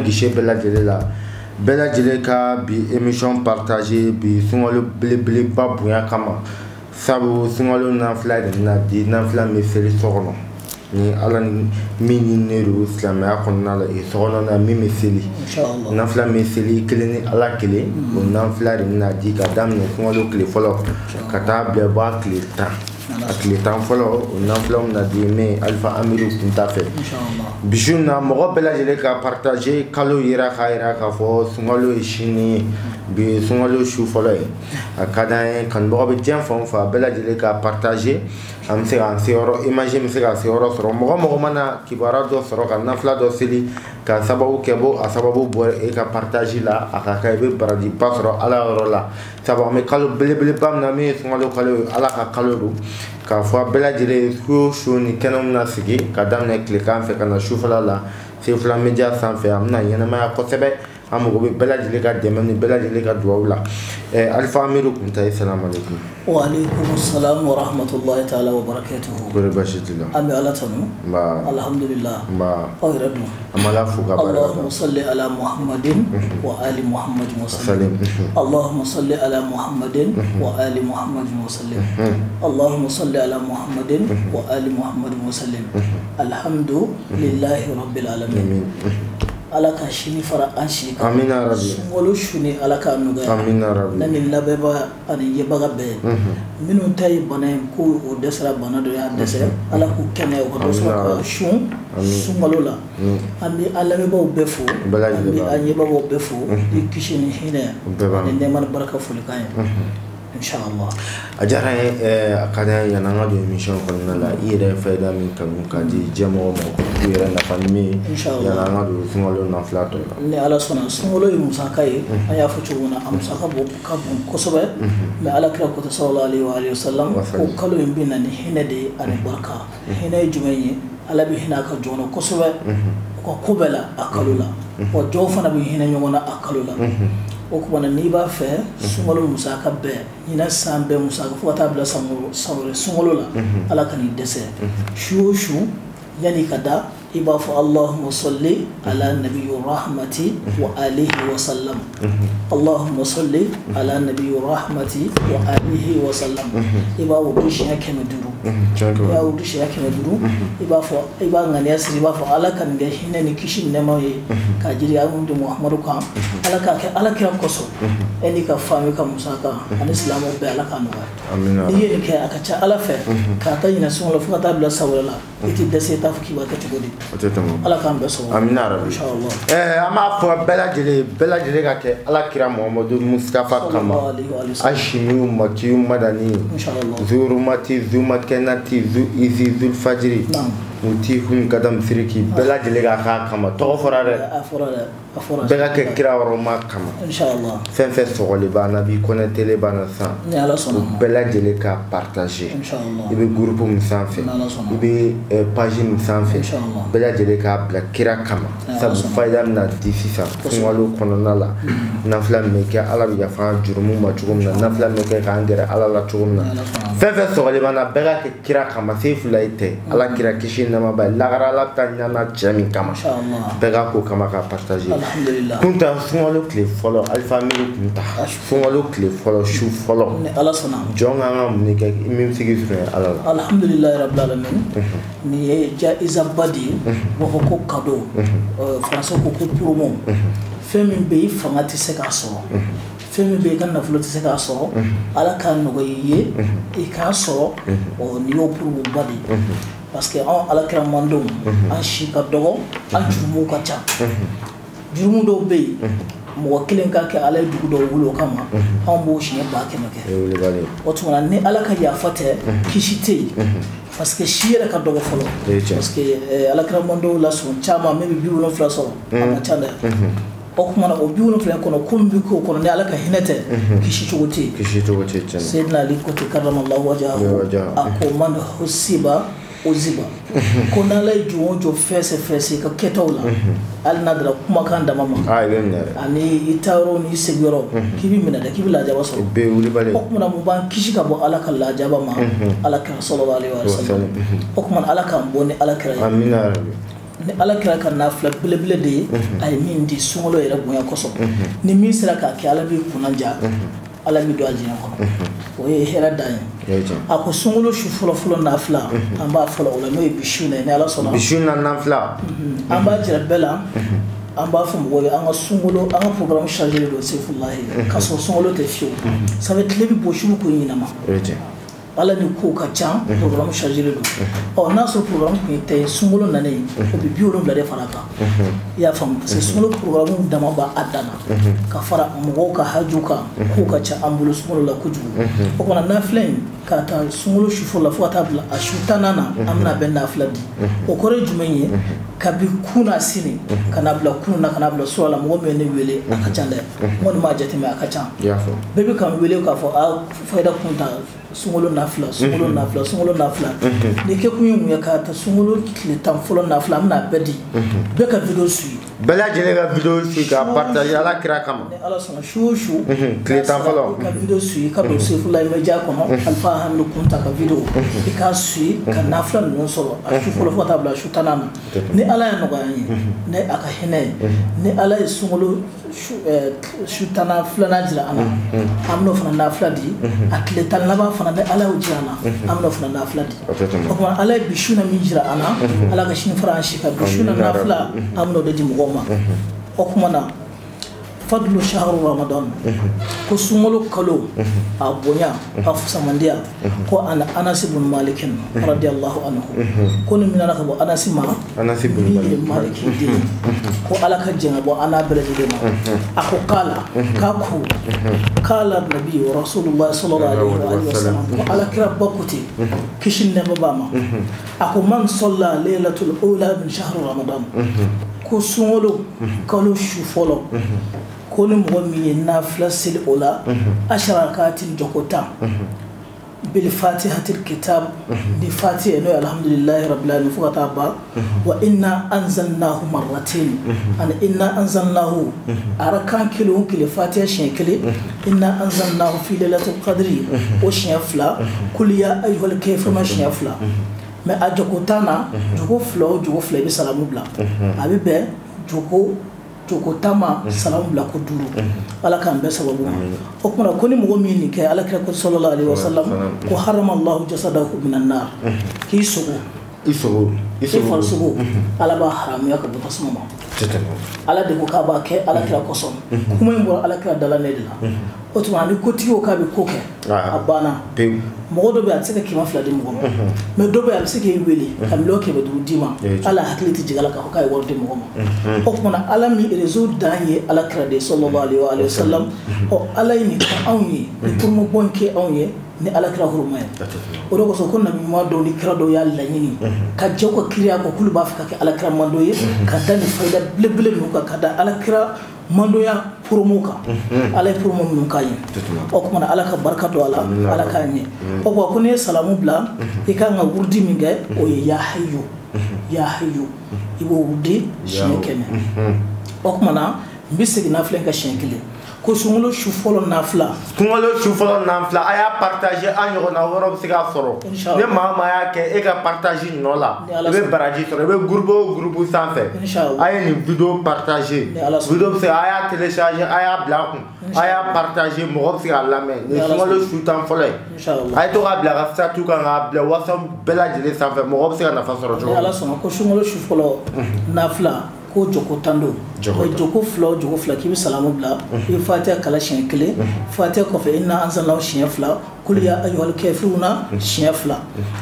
guichet Bella Djelela. Bella Djeleka bi émission partagée bi sungalo blé babuya kama. Sabu sungalo nafla na di nafla me feli sokono. Ni ala mini neru islamia konna la sokono na mimi feli. Inshallah. Nafla me feli keleni ala kele. Nafla na di ka damne sungalo kele folo. Kata bia ba kele ta. Akili tan folo nafla na di me alfa amiru kunta fe. Inshallah. Bijuna mogo Bella Djeleka partager kalo yira khaira ka fo sungalo ishini bi sungalo shu folo akada kan mogo be jam fon fa Bella Djeleka partager am se an se oro imagine se ka se oro soro mogo mana kibara do soro ka nafla do sili ka sababu kebo asababu bo e ka partager la aka be baradi pasro ala oro la sababu me kalo bele bam na me sungalo kalo ala ka kalo ka fo Bella Djeleka shu ni kenom na sigi ka damne klikan fe kana shu fala la se fla media san fe amna yana ma ko sebe amugo be Bella Djeleka demani Bella Djeleka duwala alfa amiru kunta assalamu alaikum wa alaikum assalam wa rahmatullahi ta'ala wa barakatuh gore bashitila ami alatanu ba alhamdulillah ba awiradu amala fuka bara Allahumma salli ala Muhammadin wa ali Muhammadin wa sallim Allahumma salli ala Muhammadin wa ali Muhammadin wa sallim Allahumma salli ala Muhammadin wa ali Muhammadin wa sallim alhamdulillahi rabbil alamin alaka shini fara anshi amina rabbi wolo shuni alaka nuga amina rabbi nani labeba ani yebaga be minu tay banay ko o desra banado ya desra ala ku kene o do so shun sumalola ami alame ba befo ami anyeba ba befo ikishini hina ne man baraka fulkan inshallah ajara akada yananga do émission konna la ire faida min kan kadi jamo mo ire na famille yananga do sungalo na flato ne ala sona sungalo musaka yi aya fuchu na amsaka bo kabun kosobe me ala kira ko sallallahu alaihi wasallam ko kalo imbina ni hinade ani barka hinay jumayi ala bi hinaka jono kosobe ko kubela akalula o jofana bi hinay nyona akalula o kuma ni ba fe sungalo musaka be ina sambe musaka fo tabla sangolo sungalo la ala kan dese shu yani kada iba fa Allahumma salli ala nabiyyi rahmati wa alihi wa sallam Allahumma salli ala nabiyyi rahmati wa alihi wa sallam iba wo bishi yake maduru ya wo bishi yake maduru iba ngani asiri iba fa ala kan ga hinne ni kishin ne maye ka jiri ya mun Muhammadu kan ala ka koso eni ka fami ka musaka an islamu be ala kan wa amina ni ke aka cha ala fe ka ta ina sun la fuka ta bla sawala iti da sai ta fuki ba ka tigodi ala kan be so amina rabbi inshallah ama fo Bella Djeleka ke ala kira Muhammadu Mustafa kama ashimi ummati madani inshallah zurumati zumakenati zu izi zul fajri uti hun kadam siriki Bella Djeleka ka kama to forare afora bega ke kira waroma kama inshallah fen sogoli bana bi connecter le bana sa ni ala sona Bella Djeleka partager inshallah ibe groupe mu sanfe ibe page mu sanfe Bella Djeleka bla kira kama sabu fayda na disisa ngalo konona la nafla meke ala bi yafa jurumu ma jugum na nafla meke ka ngere ala la jugum na fen sogoli bana bega ke kira kama sefu laite ala kira kishin na ma ba lagara la tanya na jami kama inshallah bega ko kama ka partager alhamdulillah kunta sungalo kle follow alfa milu kunta sungalo kle follow shu follow ne ala sona jonga ngam ni ke mim sigi sunu ala alhamdulillah rabbil alamin ni jaiza badi wo ko kado français ko promo femi be fangati se ka so femi be kan na fulo se ka so ala kan no ye e ka so o ni o promo badi parce que on ala kira mandom an shika dogo an jumu ka cha jurumu do be mo kilen ka ke ala dugu do wulo kama an bo shi ba ke make o tuma ne ala ka ya fate kishite parce que shiera ka dogo folo parce que ala kira mando la son chama me bi wulo fla so an chanda o kuma na o bi wulo fla kono kumbi ko kono ne ala ka hinete kishi chogote sayyidina ali ko te karramallahu wajahu ako man husiba oziba kona la jo fese ka ketola al nadra kuma kan da mama ani itaro ni segoro kibi mina da kibi la jaba so be wuli bale okuma mu ban kishi ka bo ala kan la jaba ma ala kan sallallahu alaihi wasallam okuma ala kan boni ala kan amina rabbi ni ala kira ka nafila belebele de ye a ye min di sunkalo yɛrɛ bonya kosɔn ni min sera k'a kɛ ala b'i kunnaja ala b'i don a diɲɛ kɔnɔ o ye hɛrɛ dan ye a ko sunkalo su fɔlɔ nafila an b'a fɔlɔ o la n'o ye bisu na ye ni ala sɔnna bisu na nafila an b'a jira bɛɛ la an b'a fɔ mɔgɔw ye an ka sunkalo an ka programme chargé de don Sefulahi k'a sɔrɔ sunkalo tɛ fiyewu ça fait tile bɛ bɔ su ko ɲinama ala ni ko ka ca programme chargé de don n'a sɔrɔ programme kun tɛ sunkalo nanen o bɛ 70 de fara kan i y'a faamu parce que sunkalo programme dama b'a danna ka fara mɔgɔw ka haju kan ko ka ca an bolo sunkalo la kojugu o kumana nafila in ka taa sunkalo su fɔlɔ la fo ka taa bila a su 10nan na an bɛna bɛn nafila di o kɔrɔ ye jumɛn ye kabi kuna sini kana bila kunu na kana bila sura la mɔgɔ min ne wele a ka ca dɛ mɔgɔ ma jateminɛ a ka ca bɛɛ bɛ kan wele k'a fɔ a fayida kunta sunkalo nafila ni kɛ kun ye mun ye k'a ta sunkalo tile 10 fɔlɔ nafila an bɛna bɛɛ di bɛɛ ka video suit bɛɛ lajɛlen ka video suit ka partager ala kira kama ni ala sɔnna su o su tile 10 fɔlɔ ka video suit ka don Sefulahi media kɔnɔ Alpha Hamidu Kunta ka video i ka suit ka nafila ninnu sɔrɔ a su fɔlɔ fo ka taa bila su 10nan na ni ala ye nɔgɔya ye ni a ka hinɛ ye ni ala ye sunkalo su 10nan filanan jira an na an bɛn'o fana nafila di a tile 10 laban fana ni ala y'o jira an na an bɛn'o fana nafila di o kuma ala ye bisu na min jira an na ala ka sini fara an si ka bisu na nafila an bɛn'o de di mɔgɔw ma o kuma na fadlu shahru ramadan ko sunkalo kalo a bonya a fusamandiya ko ana Anas ibn Malik radiyallahu anhu ko ni minana ka bɔ Anas ma Anas ibn Malik ko ala ka jɛn ka bɔ ana bɛɛ lajɛlen ma a ko kala nabi rasulullah sallallahu alaihi wasallam ko ala kira bakuti kishin ne baba ma a ko man salla laylatul ula min shahr ramadan ko sunkalo kalo su fɔlɔ ko ni mɔgɔ min ye nafila seli o la 10 rakatin jokota bil fatihatil kitab ni fatiha no alhamdulillahi rabbil alamin fo ka taa ba wa inna anzalnahu marratayn an inna anzalnahu arakan kilo fatiha shin kile inna anzalnahu fi lailatul qadri o shin fla kul ya ayyuhal kafirun shin fla mais a jokota na jogo fla bi salamu bla abi be joko tama salamu bila ko duru ala kan bɛ sababu ma o kuma ko ni mɔgɔ min nin kɛ ala kira ko sallallahu alaihi wasallam ko harama Allah jasadahu minan nar k'i sogo ala b'a haramuya ka bɔ tasuma ma ala de ko k'a b'a kɛ ala kira kosɔn kuma in bɔra ala kira dala ne de la o tuma ni kotigi k'a bɛ ko kɛ a banna mɔgɔ dɔ bɛ a bɛ se ka kɛmɛ 2 di mɔgɔ ma mais dɔ bɛ a bɛ se k'i wele ka miliyɔn 500 d'i ma ala hakili tɛ jigin a la k'a fɔ k'a ye wari di mɔgɔ ma o tuma ala min réseau dan ye ala kira de sallallahu alaihi wasallam ala ye nin kɛ anw ye ni turumabɔ in kɛ anw ye ni ala kira huruma ye o de kosɔn ko nabi ɲuman dɔw ni kira dɔw y'a laɲini ka jɛw ka kiriya kɔ k'olu b'a fɛ ka kɛ ala kira mando ye ka da ni fayida belebele ninnu kan ka da ala kira mandoya promo kan ala ye promo minnu k'a ye o kumana ala ka barika don a la ala k'a ɲɛ o ko n'i ye salamu bila i kan ka wurudi min kɛ o ye ya hayyu i b'o wurudi siɲɛ 100 o kumana n bɛ segin nafila in ka siɲɛ 1 ko sunkalo su fɔlɔ nafila a y'a partager an ɲɔgɔnna wɛrɛw bɛ se k'a sɔrɔ ni maa maa y'a kɛ e ka partage nɔ la i bɛ baraji sɔrɔ i bɛ groupe o groupe sanfɛ a ye nin video partager video bɛ se a y'a télécharger a y'a bila a kun a y'a partager mɔgɔ bɛ se k'a lamɛn nin sunkalo su 10 fɔlɔ ye a ye to k'a bila a ka statut kan k'a bila WhatsApp bɛɛ lajɛlen sanfɛ mɔgɔ bɛ se ka nafa sɔrɔ cogo min. Ala sɔnna ko sunkalo su fɔlɔ nafila ko joko tando joko fila k'i bɛ salamu bila i bɛ fatiha kala siɲɛ 1 fatiha kɔfɛ inna anzalnahu siɲɛ 2 kul ya ayyuhal kafiruna siɲɛ 2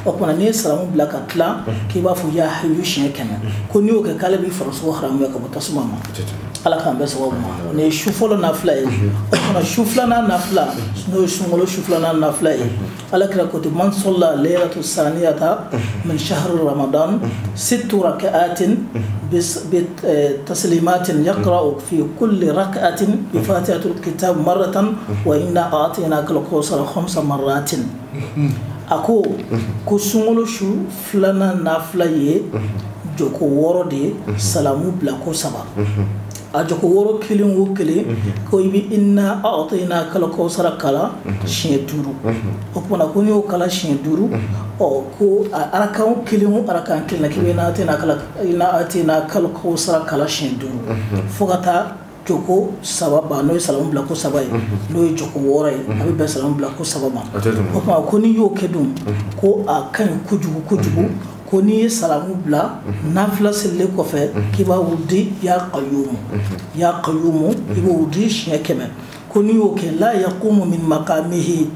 o kumana n'i ye salamu bila ka tila k'i b'a fɔ ya hayyu siɲɛ 100 ko n'i y'o kɛ k'ale b'i farisogo haramuya ka bɔ tasuma ma ala k'an bɛ sababu ma nin ye su fɔlɔ nafila ye o kumana su filanan nafila n'o ye sunkalo su filanan nafila ye ala kira ko ten man salla laylatu saniyata min shahri ramadan 6 raka'atin بتسليمات يقرأ في كل ركعة بفاتحة الكتاب مرة وإنا أعطيناك الكوثر 5 مرات أكو كسمولو شو فلنا نافلا يه joko 6 de salamu bila ko 7 ajoko woro kilin wo kile ko ibi inna a'tayna kala kawsara kala sheduru opona ko ni o kala sheduru o ko arakan kilin arakan kilin kibe na atina kala kawsara kala sheduru fogata joko sababa no salamu bla ko sabai no joko wora abi be salamu bla ko sababa opona ko ni yo kedum ko akan kujugu ko ni salamu bla nafla sele ko fe kiba wudi ya qayyum ibo wudi shekeme ko ni yo ke la yaqumu min maqamihi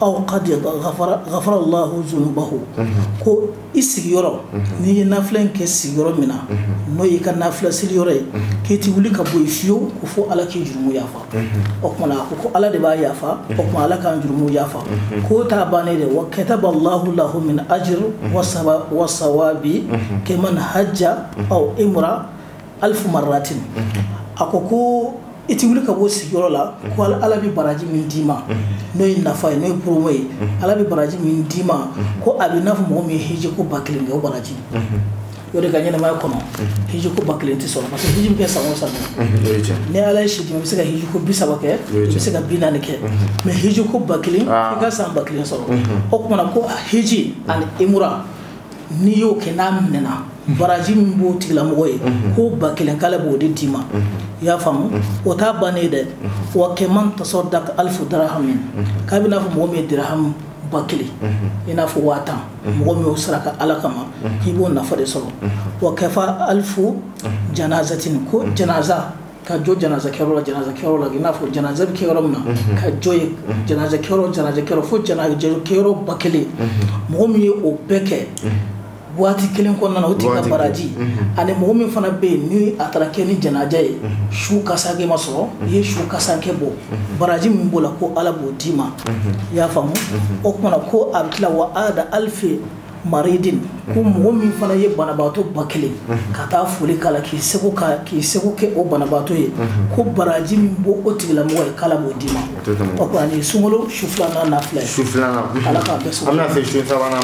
aw qad ghafara Allah zunubahu ko isigoro ni nafla ke sigoro mina no yika nafla siliyore ke ti wuli ka boy fiyo ko fo ala ke jurumu yafa o kuma ko ala de ba yafa o kuma ala kan jurumu yafa ko ta bane de wa kataba Allahu lahu min ajr wa sawabi kaman hajja aw imra 1000 marratin akoko iti wuli ka bo sigoro la ko ala bi baraji min dima no yin nafa no promoy ala bi baraji min dima ko abi nafa mo mi hiji ko bakling o baraji yo de ganyena ma kono hiji ko bakling ti so parce que hiji be sa won sa ne ala shi di mi se ga hiji ko bisa ba ke mi se ga bina ne ke me hiji ko bakling ga sa bakling so o ko na ko hiji an imura ni yo ke nam nena baraji min bo tigla mo ko bakling kala bo de dima ya famu o ta bane de wa keman tasaddaq 1000 dirham kabina fu mo me dirham bakili ina fu watan mo me saraka alakama kibo na fa de solo wa kafa 1000 janazatin ko janaza ka jo janaza kero la ina fu janaza kero na ka jo janaza kero fu janaza kero bakili mo me o beke wati kelen ko nana uti ka baraji ane mo min fana be ni atarake ni janaje shu kasage maso ye shu kasake bo baraji min bola ko ala bo dima ya famu o kuma ko abtla wa ada alfi maridin ko mo min fana ye banabato bakile kata fuli kala ki sego ke o banabato ye ko baraji min bo otigla mo kala bo dima o ko ani sungolo shuflana na fle ala ka beso amna se shu sabana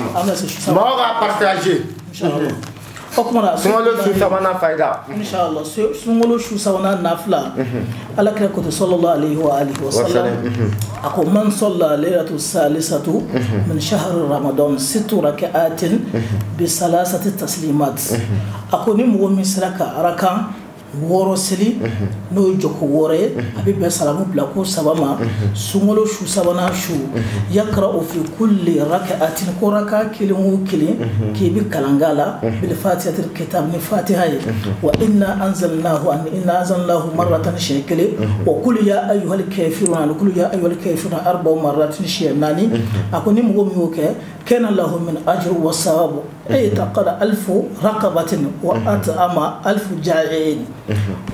ma ga partager inshallah o ko na sungolo shu sabana faida inshallah sungolo shu sabana nafla ala ka ko sallallahu alaihi wa alihi wa sallam ako man salla laylatu salisatu min shahr ramadan 6 rak'atin bi salasati taslimat ako ni mo misraka arakan woro seli no joko wore abi be salamu bla ko sabama sungolo shu sabana shu yakra fi kulli rak'atin ko raka kilin ki bi kalangala bil fatihatil kitab ni fatiha wa inna anzalnahu marratan shakili wa qul ya ayyuhal kafirun arba marratin shay'ani akoni mo mi oke kana lahu min ajr wa sawab ay taqada 1000 raqabatin wa at'ama 1000 ja'in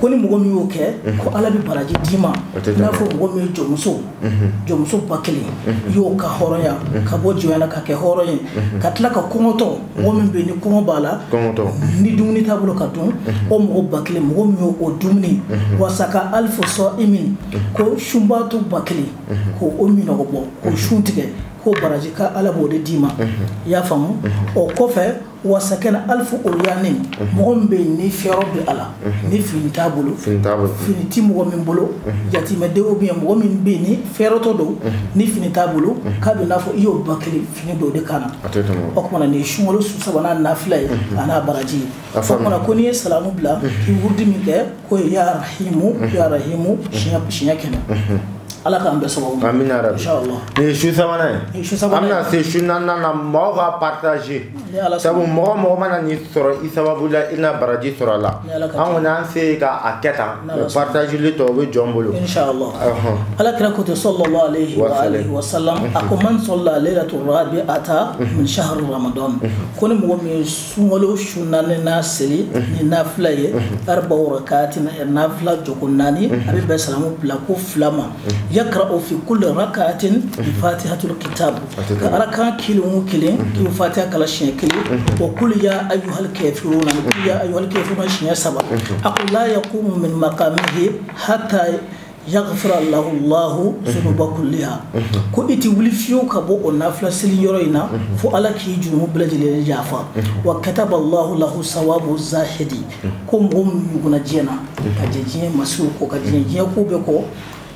koni mo mi oke ko ala bi baraji dima na fo mo mi jomuso bakili yo ka horoya ka bojo yana ka ke horoyin ka tlaka komoto mo mi be ni komo bala ni dumni tabulo ka dum o mo bakili mo mi o dumni wasaka 1000 sa'imin ko shumbatu bakili ko o mi no bo ko shuntige ko baraji ka ala bo de dima ya famu o kofe wasakana 1000 ulyanin mogombe ni ferobe ala ni fintabulu finiti mogomin bolo jati mede obi mogomin be ni feroto do ni fintabulu kabe nafo iyo bakili fini do de kana o ko na ni shumolo su sabana nafila ana baraji o ko na ko ni salamu bla ki wurdi mi ke ko ya rahimu shinya kena ala ka ambe so amina rabbi inshallah ni shu samana amna se shu nana na mo ga partager sabu mo mana ni soro isababu la ina baraji soro la amuna se ka aketa partager le to be jombolo inshallah ala kira ko sallallahu alaihi wa sallam akuman salla lailatul rabi'ata min shahr ramadan koni mo mi sungolo shunane na seli ni nafla ye arba rakatin nafla jokunani abi be salamu bla ko flama يقرأ في كل ركعة بفاتحة الكتاب ركعة كيلو كيلين كيلو فاتحة كلا شيء كيلو وقل يا أيها الكافرون قل يا أيها الكافرون شيء سبع أقول لا يقوم من مقامه حتى yaghfir Allahu zunuba kulliha ko iti wuli fiyo ka bo o nafila seli yoro ina fo ala ki junubu belajele jafa wa kataba Allahu lahu sawabu zahidi ko mom yuguna jena ka jeje masu ko ka jeje ko be ko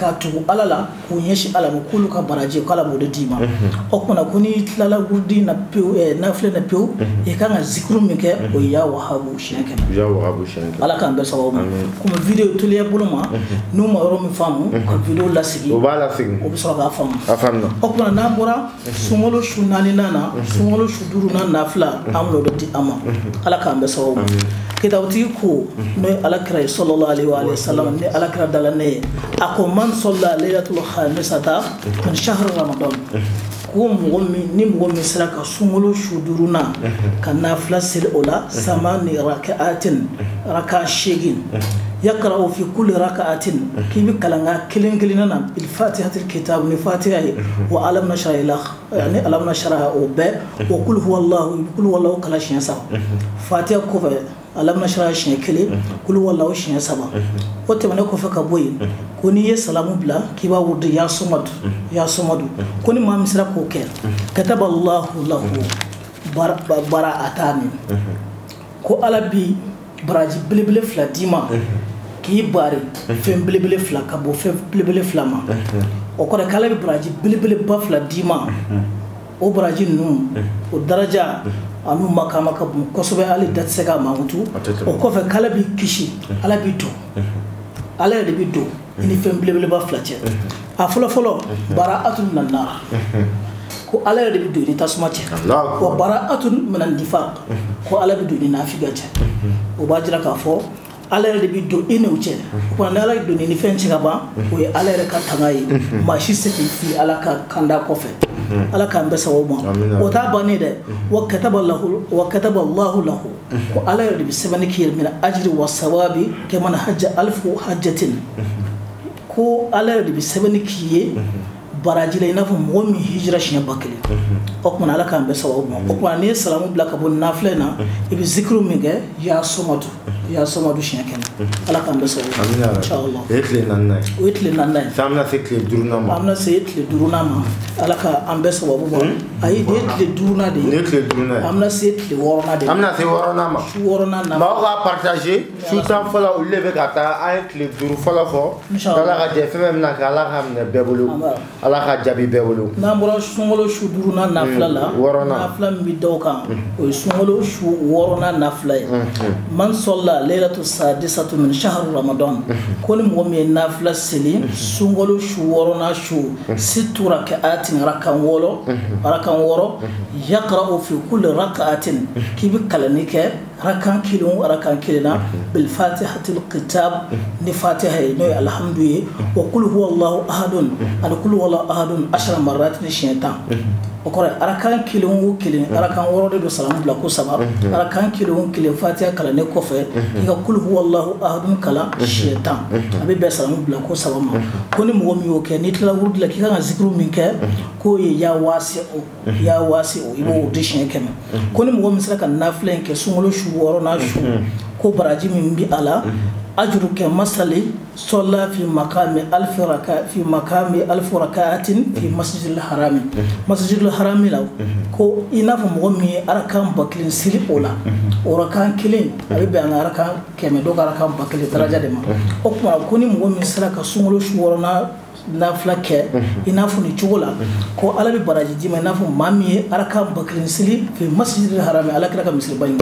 ka tugu alala ko yeshi ala mo kulu ka baraje kala mo de dima o kuna kuni tlala gurdi na pew nafile na pew e kan zikru mi ke o ya wahabu shenke ala kan be sababu kuma video tuliya buluma no ma ro mi famu ko video la sigi o bala sigi o so ga famu o kuna na bora sumolo shunani nana sumolo shuduru na nafla amlo de ama ala kan be sababu kidawti ko no ala kira sallallahu alaihi wa sallam ne ala kira dalane akoman صلى ليلة الخامسة من شهر رمضان كوم غمي نيم غمي سلاك سمولو شدورنا كنافلة سلولا 8 ركعات ركع شيغين يقرأ في كل ركعة كيف كلنا كلنا بالفاتحة الكتاب الفاتحة وعلم نشرح الله يعني علم نشرح وكل هو الله كلا شيء سوا فاتحة كوفة علم نشرح شيء كلي كل هو الله شيء سوا وتمنى كوفة كبوين كوني سلام بلا كيف ورد يا صمد كوني ما مسلا كوكر كتب الله له براءتان كو على بي براجي بلبل فلا ديما كي باري فين بلبل فلا كابو فين بلبل فلا ما وكذا كلا بي براجي بلبل بفلا ديما او براجي نوم ودرجة أنو مكان كابو كسبة على دتسكا ماوتو وكذا كلا بي كشي على بيتو على بيتو إني فين بلبل بفلا تي أفلا براءة من النار ko ala yɛrɛ de bɛ don ni tasuma cɛ wa bara'atun minan nifaq ko ala bɛ don ni nafiga cɛ o b'a jira k'a fɔ ala yɛrɛ de bɛ don i n'o cɛ o ni ala don ni fɛn cɛ ka ban o ye ala yɛrɛ ka tanga ye maa si se k'i fili ala ka kanda kɔfɛ ala k'an bɛ sababu ma o t'a bannen dɛ wa kataba Allahu lahu ko ala yɛrɛ de bɛ sɛbɛnni k'i yɛrɛ mina ajiri wa sawabi kɛman hajja alfu hajjatin ko ala yɛrɛ de bɛ sɛbɛnni k'i ye baraji la ina fɔ mɔgɔ min hijira siɲɛ 1000 o kuma ala k'an bɛ sababu ma o kuma ni salamu bila ka bɔ nafilɛ na i bɛ zikru min kɛ ya somadu siɲɛ 100 ala k'an bɛ sababu ma inshallah o ye tile 4nan ye o ye tile 4nan ye san bɛna se tile 5nan ma an bɛna se tile 5nan ma ala k'an bɛ sababu ma ayi de ye tile 5nan de ye ne ye tile 5nan ye an bɛna se tile 6nan de ye an bɛna se 6nan ma su 6nan na maaw ka partager su tan fɔlɔ olu de bɛ ka taa an ye tile 5 fɔlɔ fɔ ala ka jɛ fɛn fɛn bɛna kɛ ala ka minɛ bɛɛ bolo ala ka jabi bɛɛ bolo n'an bɔra sunkalo su 5nan nafila la nafila min bɛ da o kan o ye sunkalo su 6nan nafila ye man sɔlla leilatu sadisatu min shahri ramadan ko ni mɔgɔ min ye nafila seli sunkalo su 6nan su situ raka'atin rakan 6 yaqra'u fi kulli raka'atin k'i bɛ kalanni kɛ rakan kelen na bil fatihatil kitab ni fatiha ye n'o ye alhamdu ye wa kul huwa allahu ahadun ani kul huwa allahu ahadun 10 marat ni siɲɛ 10 o kɔrɔ arakan kelen o kelen arakan 6 de do salamu bila ko 3 arakan kelen o kelen fatiha kalannen kɔfɛ i ka kul huwa allahu ahadun kalan siɲɛ 10 a bɛ bɛn salamu bila ko 3 ma ko ni mɔgɔ min y'o kɛ n'i tilala wurudi la k'i kan ka zikuru min kɛ k'o ye ya wasi o i b'o di siɲɛ 100 ko ni mɔgɔ min sera ka nafila in kɛ sunkalo su 6nan su ko baraji min bi ala ajuru kɛ masali sola fi makami alfi raka'atin fi masjidil harami la ko i n'a fɔ mɔgɔ min ye arakan 1000 sili o la o rakan kelen a bɛ bɛn an ka arakan 100 dɔ ka arakan 1000 daraja de ma o kuma ko ni mɔgɔ min sera ka sunkalo su 6nan nafila kɛ i n'a fɔ ni cogo la ko ala bɛ baraji d'i ma i n'a fɔ maa min ye arakan 1000 sili fi masjidil harami ala kira ka misiriba in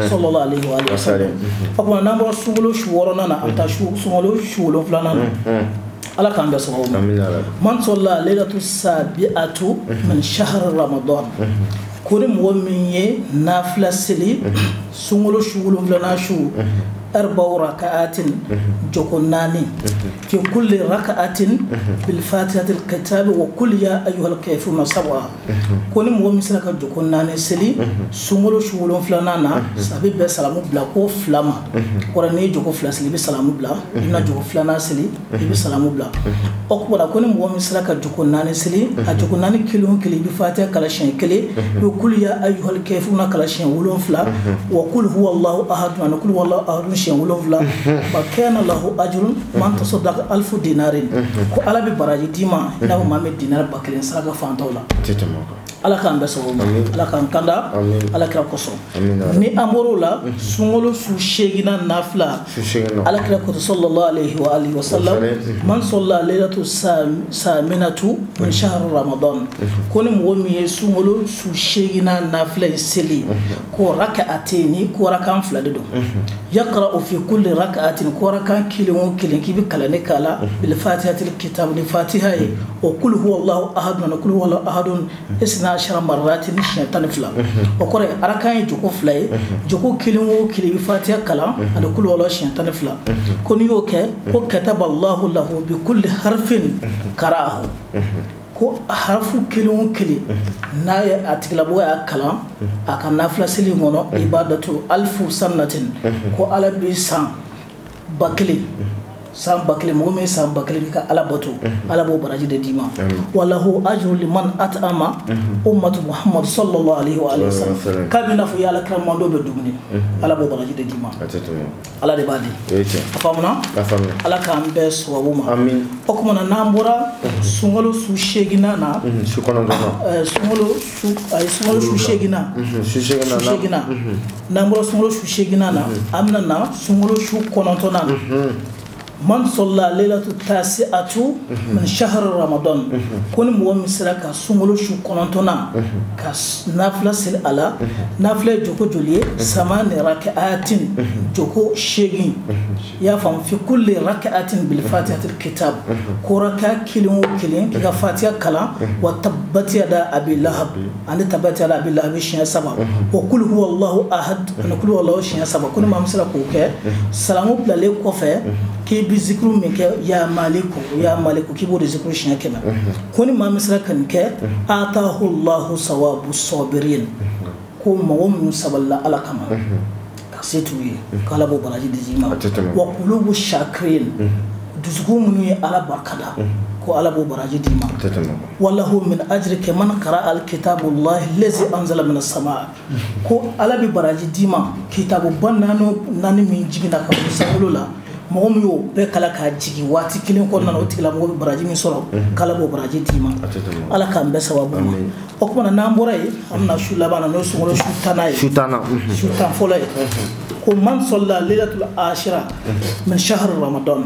sallallahu alaihi wa sallam o kuma n'an bɔra sunkalo su 6nan na an taa sunkalo su 7nan na ala k'an bɛ sababu ma man sɔlla leilatu sabi'atu min shahri ramadan ko ni mɔgɔ min ye nafila seli sunkalo su 7nan su 4 raka'atin joko 4 fi kulli raka'atin bil fatihatil kitab wa kul ya ayyuhal kafirun 7 ko ni mɔgɔ min sera ka joko 4 seli sunkalo su 7nan na sabi bɛ salamu bila ko 2 ma kɔrɔ ni joko 2 seli i bɛ salamu bila i bɛna joko 2nan seli i bɛ salamu bila o kuma ko ni mɔgɔ min sera ka joko 4 seli a joko 4 kelen o kelen i bɛ fatiha kala siɲɛ 1 i bɛ kul ya ayyuhal kafirun kala siɲɛ 7 wa kul huwa allahu ahad wa kul huwa allahu ahad siɲɛ 7 fa kana lahu ajrun man tasaddaqa 1000 dinarin ko ala bɛ baraji d'i ma i n'a fɔ maa min dinar 1000 saraka fantaw la ala k'an bɛɛ sababu ma ala k'an kanda ala kira kosɔn ni an bɔr'o la sunkalo su 8nan nafila ala kira kosɔn sallallahu alaihi wa alihi wa sallam man salla laylatu saminatu min shahr ramadan ko ni mɔgɔ min ye sunkalo su 8nan nafila in seli ko raka'ataini ko rakan 2 de don yaqra'u fi kulli raka'atin ko rakan kelen o kelen k'i bɛ kalanni k'a la bil fatihatil kitab ni fatiha ye o kul huwallahu ahadun kul huwallahu ahadun isna ashara marratin siɲɛ 12 o kɔrɔ ye arakan ye joko 2 ye joko kelen o kelen i bɛ fatiha kalan ani kul huwallahu siɲɛ 12 ko n'i y'o kɛ ko kataballahu lahu bi kulli harfin qara'ahu ko harfu kelen o kelen n'a ye a tigilamɔgɔ y'a kalan a ka nafila seli kɔnɔ ibadatu 1000 sanatin ko ala bɛ san 1000 san 1000 mɔgɔ min san 1000 ka ala bato ala b'o baraji de d'i ma wallahu ajru liman at'ama ummatu muhammad sallallahu alaihi wa sallam k'a bɛ n'a fɔ i ala kira mando bɛ dumuni ala b'o baraji de d'i ma ala de b'a di a faamuna ala k'an bɛɛ sababu ma o kuma na n'an bɔra sunkalo su 8nan na sunkalo su 8nan n'an bɔra sunkalo su 8nan na an bɛna na sunkalo su 9nan man salla laylatu tasi'atu min shahr ramadan ko ni mɔgɔ min sera ka sunkalo su 9nan ka nafila seli ala nafila joko joli ye 8 raka'atin joko 8 y'a faamu fi kulli raka'atin bil fatihatil kitab ko raka kelen o kelen k'i ka fatiha kalan wa tabbat yada abi lahab ani tabbat yada abi lahab siɲɛ 7 wa kul huwallahu ahad ani kul huwallahu siɲɛ 7 ko ni maa min sera k'o kɛ salamu bilalen kɔfɛ k'i bi zikru min kɛ ya maliku k'i b'o de zikru siɲɛ 100 ko ni maa min sera ka nin kɛ atahu allahu sawabu sabirin ko mɔgɔ minnu sabalila ala kama ka se t'u ye k'ala b'o baraji di ma wa qulubu shakirin dusukun minnu ye ala barikada ko ala b'o baraji di ma wallahu min ajrika man qara'a alkitabullahi allazi anzala minas samaa ko ala bɛ baraji di ma kitabu ban naani min jiginna ka bɔ sankolo la mɔgɔ min y'o bɛɛ kala k'a jigi waati kelen kɔnɔna na o tigilamɔgɔ bɛ baraji min sɔrɔ k'ala b'o baraji d'i ma ala k'an bɛɛ sababu ma o kumana n'an bɔra yen an bɛna su laban na n'o ye sunkalo su 10nan ye su 10 fɔlɔ ye ko man salla laylatul ashira min shahr ramadan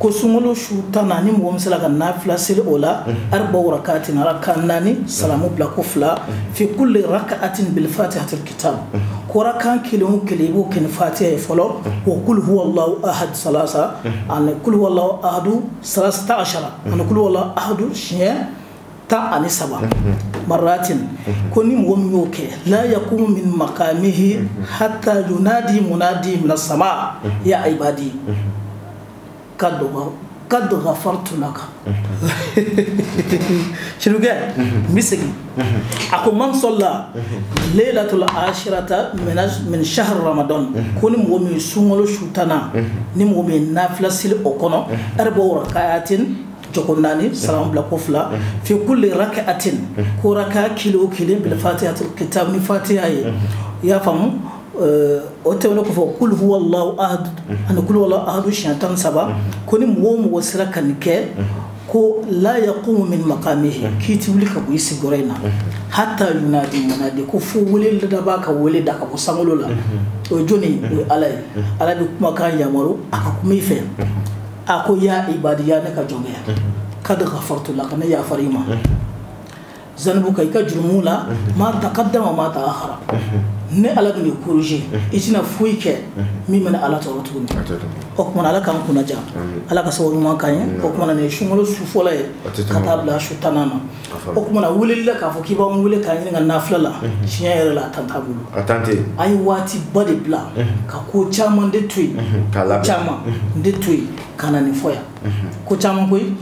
ko sunkalo su 10nan ni mɔgɔ min sera ka nafila seli o la arba'u rakatin rakan 4 salamu bila ko 2 fi kulli raka'atin bil fatihatil kitab ko rakan kelen o kelen i b'o kɛ ni fatiha ye fɔlɔ wa kul huwallahu ahad salasa ani kul huwallahu ahadu 13 ani kul huwallahu ahadu siɲɛ 17 marratin ko ni mɔgɔ min y'o kɛ la yakumu min maqamihi hatta yunadi munadi min as-sama ya ibadi kad ghafartu laka shirugɛ misigi ako man salla laylatul ashirata min shahr ramadan ko ni mɔgɔ min sunkalo su 10nan ni mɔgɔ min nafila seli o kɔnɔ arba'u raka'atin joko 4 salamu bila ko 2 fi kulli raka'atin ko raka kilo kelen bil fatihatil kitab ni fatiha ye ya famu o tɛmɛnen kɔfɛ kul huwallahu ahad ani kul huwallahu ahad siɲɛ 17 ko ni mɔgɔ o mɔgɔ sera ka nin kɛ ko la yaqumu min maqamihi k'i ti wuli ka bɔ i sigiyɔrɔ in na hatta yunadi munadi ko fo wele da b'a ka wele da ka bɔ sankolo la o ye jɔnni o ye ala ye ala bɛ kumakan yamaru a ka kuma i fɛ a ko ya ibadi ya ne ka jɔnkɛ kad ghafartu laka ne yafara i ma zanubuka i ka jurumu la ma taqaddama ma ta'akhara ne ala bɛ corriger i tɛna foyi kɛ min bɛ ala tɔɔrɔ tuguni o kumana ala k'an kunna ja ala ka sababu ɲuman k'an ye o kumana nin ye sunkalo su fɔlɔ ye ka taa bila su 10nan na o kumana weleli la k'a fɔ k'i b'an wele k'an ɲini ka nafila la tiɲɛ yɛrɛ la a tan t'a bolo a ye waati ba de bila ka ko caman de to yen caman de to yen kana ni foya ko caman koy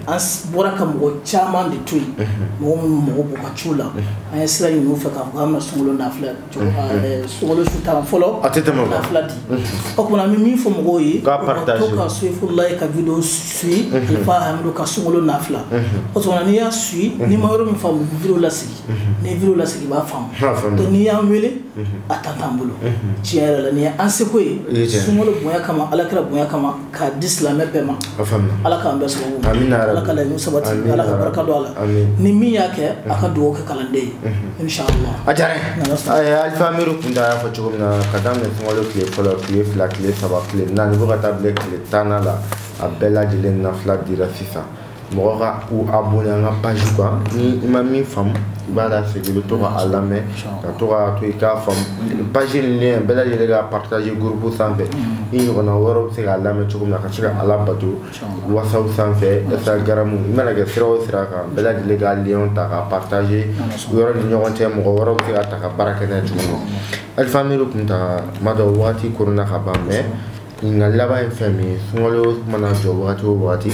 an bora ka mɔgɔ caman de to yen mɔgɔ minnu mɔgɔ b'u ka ciw la an ye sira ɲini u fɛ k'a fɔ k'an bɛna sunkalo nafila sunkalo su tan fɔlɔ nafila di o kumana an bɛ min fɔ mɔgɔw ye u ka to ka Soifulayi ka video suit Alifa Hamidu ka sunkalo nafila o kumana n'i y'a suit n'i ma yɔrɔ min faamu video lasigi ni video lasigi i b'a faamu donc n'i y'an wele a ta t'an bolo tiɲɛ yɛrɛ la nin ye an seko ye sunkalo bonya kama Alakira bonya kama k'a di silamɛ bɛɛ ma Ala k'an bɛɛ sababu Ala ka laɲini sabati Ala ka barika don a la ni min y'a kɛ a ka dugawu kɛ kalanden ye inshallah a diyara n ye Alifa Amidu Kunta y'a fɔ cogo min na ka daminɛ sunkalo tile fɔlɔ tile fila tile saba tile naani fo ka taa bila tile 10 la a bɛɛ lajɛlen nafila dira sisan mɔgɔ ka u abonné an ka page kan ni i ma min faamu i b'a lasegin i bɛ to ka a lamɛn ka to ka to i k'a faamu page in lien bɛɛ lajɛlen ka partager groupe sanfɛ i ɲɔgɔnna wɛrɛw bɛ se k'a lamɛn cogo min na ka se ka Ala bato WhatsApp sanfɛ Instagram i mana kɛ sira o sira kan bɛɛ lajɛlen ka lien ta ka partager yɔrɔ ni ɲɔgɔn cɛ mɔgɔ wɛrɛw bɛ se ka ta ka baara kɛ n'a ye cogo min na Alifa Amidu Kunta tuma dɔ waati koronna ka ban mais nga laban ye fɛn min ye sunkalo mana jɔ wagati o wagati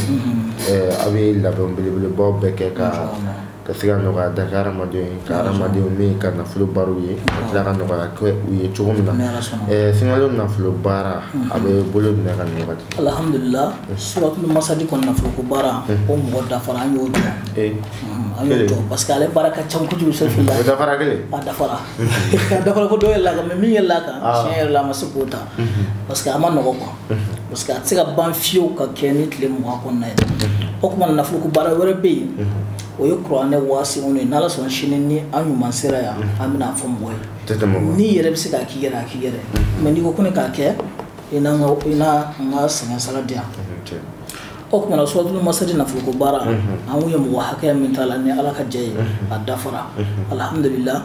a bɛ labɛn belebelebaw bɛɛ kɛ ka se ka nɔgɔya da ka hadamadenw min ka nafolo baaraw ye ka tila ka nɔgɔya kɛ u ye cogo min na sunkalo nafolo baara a bɛ bolo minɛ ka nin wagati alhamdulillah suratul masadi kɔni nafolo ko baara o mɔgɔ dafara an y'o jɔ an y'o jɔ parce que ale baara ka ca kojugu Soifulayi dafara kelen a dafara ko dɔ yɛlɛ kan mais min yɛlɛ kan tiɲɛ yɛrɛ la a ma se k'o ta parce que a ma nɔgɔ quoi parce que a tɛ se ka ban fiyewu ka kɛ ni tile 20 kɔnɔna ye o kuma nafolo ko baara wɛrɛ bɛ yen o ye kuranɛ waasiw ye n'Ala sɔnna sini ni an ɲuman sera yan an bɛna fɔ mɔgɔ ye n'i yɛrɛ bɛ se k'a k'i yɛrɛ a k'i yɛrɛ mais n'i ko ko ne k'a kɛ i n'a n ka sɛgɛn sara di yan o kumana suratul masadi nafolo ko baara an ye mɔgɔ hakɛya min t'a la ni Ala ka jɛ ye a dafara alhamdulillah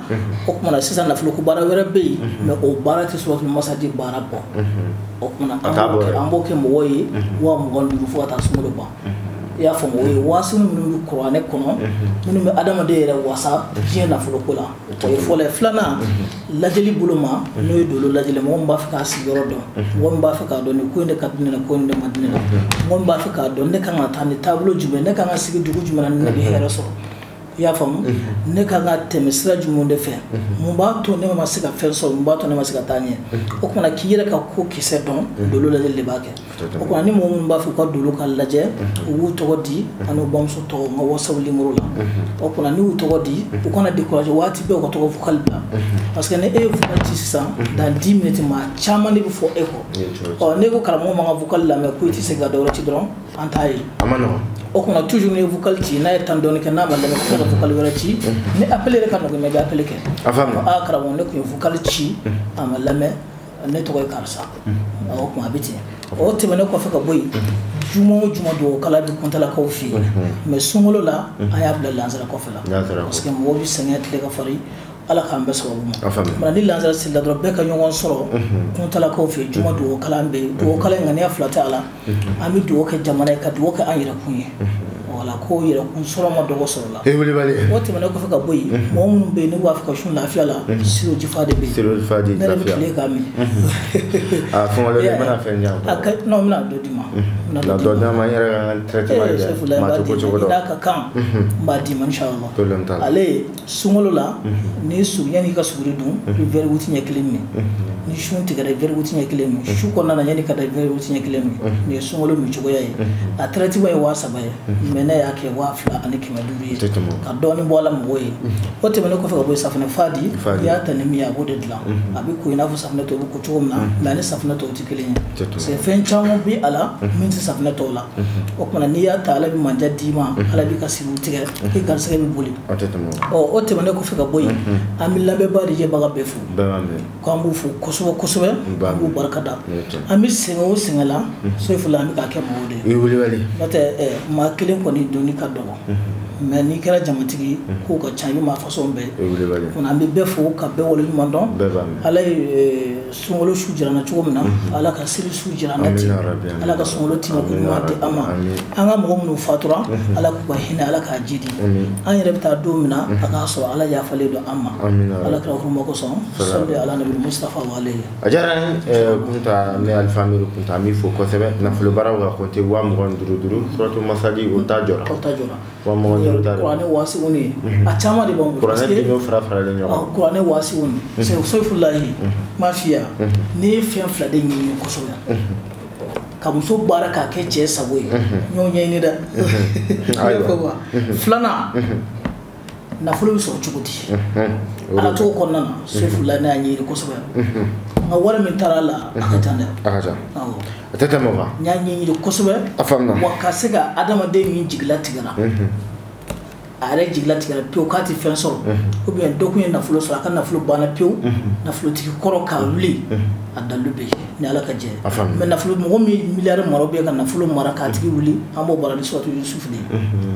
o kumana sisan nafolo ko baara wɛrɛ bɛ yen mais o baara tɛ suratul masadi baara bɔ o kumana an b'o kɛ mɔgɔ ye 25 fo ka taa sunkalo ban i y'a faamu o ye waasiw minnu bɛ kuranɛ kɔnɔ minnu bɛ adamaden yɛrɛ wasa diɲɛ nafolo ko la o ye fɔlɔ ye filanan lajɛli bolo ma n'o ye dolo lajɛli mɔgɔ min b'a fɛ k'a sigiyɔrɔ dɔn mɔgɔ min b'a fɛ k'a dɔn nin ko in de ka di ne la ko in de ma di ne la mɔgɔ min b'a fɛ k'a dɔn ne kan ka taa ni taabolo jumɛn ne kan ka sigi dugu jumɛn na ni ne bɛ hɛrɛ sɔrɔ i y'a faamu ne kan ka tɛmɛ sira jumɛn de fɛ mun b'a to ne ma se ka fɛn sɔrɔ mun b'a to ne ma se ka taa ɲɛ o kumana k'i yɛrɛ ka ko kisɛ dɔn dolo lajɛli de b'a kɛ o kumana ni mɔgɔ minnu b'a fɛ ka dolo ka lajɛ u b'u tɔgɔ di ani u bamuso tɔgɔ n ka WhatsApp numéro la o kumana ni y'u tɔgɔ di u kana décourager waati bɛɛ u ka tɔgɔ vocal bila parce que ni e ye vocal ci sisan dans 10 minutes maa caman de bɛ fɔ e kɔ n'e ko karamɔgɔ man ka vocal lamɛn ko i tɛ se ka dɔ wɛrɛ ci dɔrɔn an t'a ye o kumana toujours ni ye vocal ci n'a ye temps dɔɔni kɛ n'a ma lamɛn ko ka vocal wɛrɛ ci ni appel yɛrɛ ka nɔgɔn mais i bɛ appel kɛ karamɔgɔ ne tun ye vocal ci a ma lamɛn ne tɔgɔ ye karisa o kuma a bɛ ten o tɛmɛnen kɔfɛ ka bɔ yen juma o juma dugawu kala bɛ kuntalakaw fɛ yen mais sunkalo la an y'a bila lansara kɔfɛ la parce que mɔgɔw bɛ sɛgɛn tile ka farin Ala k'an bɛɛ sababu ma ni lansara seli la dɔrɔn bɛɛ ka ɲɔgɔn sɔrɔ kuntalakaw fɛ yen juma dugawu kala bɛ yen dugawu kala in ŋaniya fila tɛ a la an bɛ dugawu kɛ jamana ye ka dugawu kɛ an yɛrɛkun ye wala ko yɛrɛkun sɔrɔ ma dɔgɔ sɔrɔ la o tɛmɛnen kɔfɛ ka bɔ yen mɔgɔ minnu bɛ yen n'u b'a fɛ ka sun lafiya la siro jifa de bɛ yen ne yɛrɛ bɛ tile k'a min non n bɛna dɔ d'i ma Soifulayi n'a ka kan n b'a d'i ma inshallah ale sunkalo la ni yanni i ka suguri dun i bɛ verre wuti ɲɛ kelen min ni sun tigɛra i bɛ verre wuti ɲɛ kelen min su kɔnɔna na yanni ka da i bɛ verre wuti ɲɛ kelen min nin ye sunkalo min cogoya ye a traitement ye 3,000 ye mais ne y'a kɛ 2,250 ye ka dɔɔni bɔ a la mɔgɔw ye o tɛmɛnen kɔfɛ ka bɔ yen safunɛ fadi n'i y'a ta ni min ye a b'o de dilan a bɛ ko i n'a fɔ safunɛ tɔw bɛ ko cogo min na mais ani safunɛ tɔw tɛ kelen ye parce que fɛn caman bɛ a la min tɛ safunɛ tɔw la o kumana n'i y'a ta Ala bɛ manja d'i ma Ala bɛ ka siriw tigɛ i garisɛgɛ bɛ boli o tɛmɛnen kɔfɛ ka bɔ yen an bɛ lamɛnbaa de jɛbaga bɛɛ fo k'an b'u fo kosɛbɛ kosɛbɛ an b'u barika da an bɛ sɛgɛn o sɛgɛn la Soifulayi an bɛ k'a kɛ mɔgɔw de ye n'o tɛ maa kelen kɔni kɔni doni ka dɔgɔ mais n'i kɛra jamatigi ko ka ca i ma façon bɛɛ on an bɛ bɛɛ fo ka bɛɛ waleɲuman dɔn ala ye sunkalo su jirana cogo min na ala ka seli su jirana ten ala ka sunkalo timako ɲuman di an ma an ka mɔgɔ minnu fatura ala k'u ka hinɛ ala k'a jidi an yɛrɛ bɛ taa don min na a k'a sɔrɔ ala yafalen don an ma ala kira kuruma kosɔn sɔli ala nabi mustafa wa alayhi a diyara n kunta ne alifa amiru kunta an b'i fo kosɛbɛ nafolobaraw ka compte 25 suratu masadi o t'a jɔra kuranɛ waasiw ni a caman de b'an bolo parce que kuranɛ waasiw ni sefulahi ma fiya n'i ye fɛn fila de ɲɛɲini kosɛbɛ ka muso baara k'a kɛ cɛ sago ye ɲɔ ɲɛɲini dɛ filanan nafolo bɛ sɔrɔ cogo di ala t'o kɔnɔna na sefulahi ne y'a ɲɛɲini kosɛbɛ nka wari min taara la a ka can dɛ a tɛ tɛmɛ o kan n y'a ɲɛɲini kosɛbɛ wa ka se ka adamaden min jigila tigɛra a yɛrɛ jigila tigɛra pewu k'a tɛ fɛn sɔrɔ ou bien dɔ kun ye nafolo sɔrɔ a ka nafolo banna pewu nafolotigi kɔrɔ k'a wuli a dalu bɛ yen ni ala ka jɛ mais nafolo mɔgɔ min miliyari mara bɛ ka nafolo mara k'a tigi wuli an b'o bara ni suratu yusufu de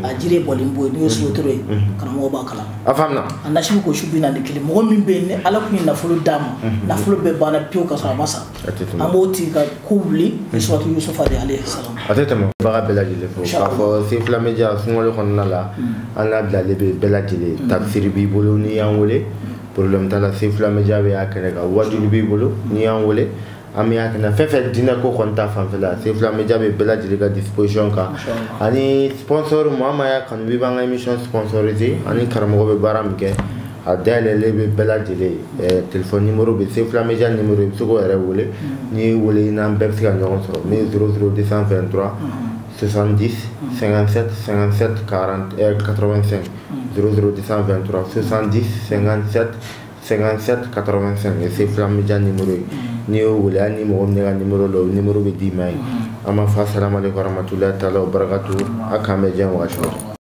a jiri bɔlen bɔ yen n'o ye sotoro ye karamɔgɔ b'a kalan a nasibu ko su bi naani kelen mɔgɔ min bɛ yen ni ala kun ye nafolo d'a ma nafolo bɛɛ banna pewu ka sɔrɔ a ma sa an b'o tigi ka ko wuli ni suratu yusufa de alayhi salam a tɛ tɛmɛ baga bɛɛ lajɛlen fo k'a fɔ Sefula Media sunkalo kɔnɔna la an labilalen bɛ bɛɛ lajɛlen tafsiri b'i bolo n'i y'an wele problème t'a la Sefula Media bɛ y'a kɛnɛ kan wajulu b'i bolo n'i y'an wele an bɛ y'a kɛnɛ fɛn fɛn diinɛ ko kɔni ta fanfɛla Sefula Media bɛ bɛɛ lajɛlen ka disposition kan ani sponsor Muhamad y'a kanu b'i b'an ka émission sponsorisé ani karamɔgɔ bɛ baara min kɛ a dayɛlɛlen bɛ bɛɛ lajɛlen téléphone numéro bɛ Sefula Media numéro i bɛ se k'o yɛrɛ wele n'i ye wele i n'an bɛɛ bɛ se ka ɲɔgɔn sɔrɔ min ye 00223 70 57 57 85 00223 70 57 57 85 et Sefula Media numéro n'i y'o wele hali ni mɔgɔ min ne ka numéro la o numéro bɛ d'i ma yen an b'a fɔ assalamu alaikum warahmatullahi taala wa barakatuhu a k'an bɛɛ diɲɛ waati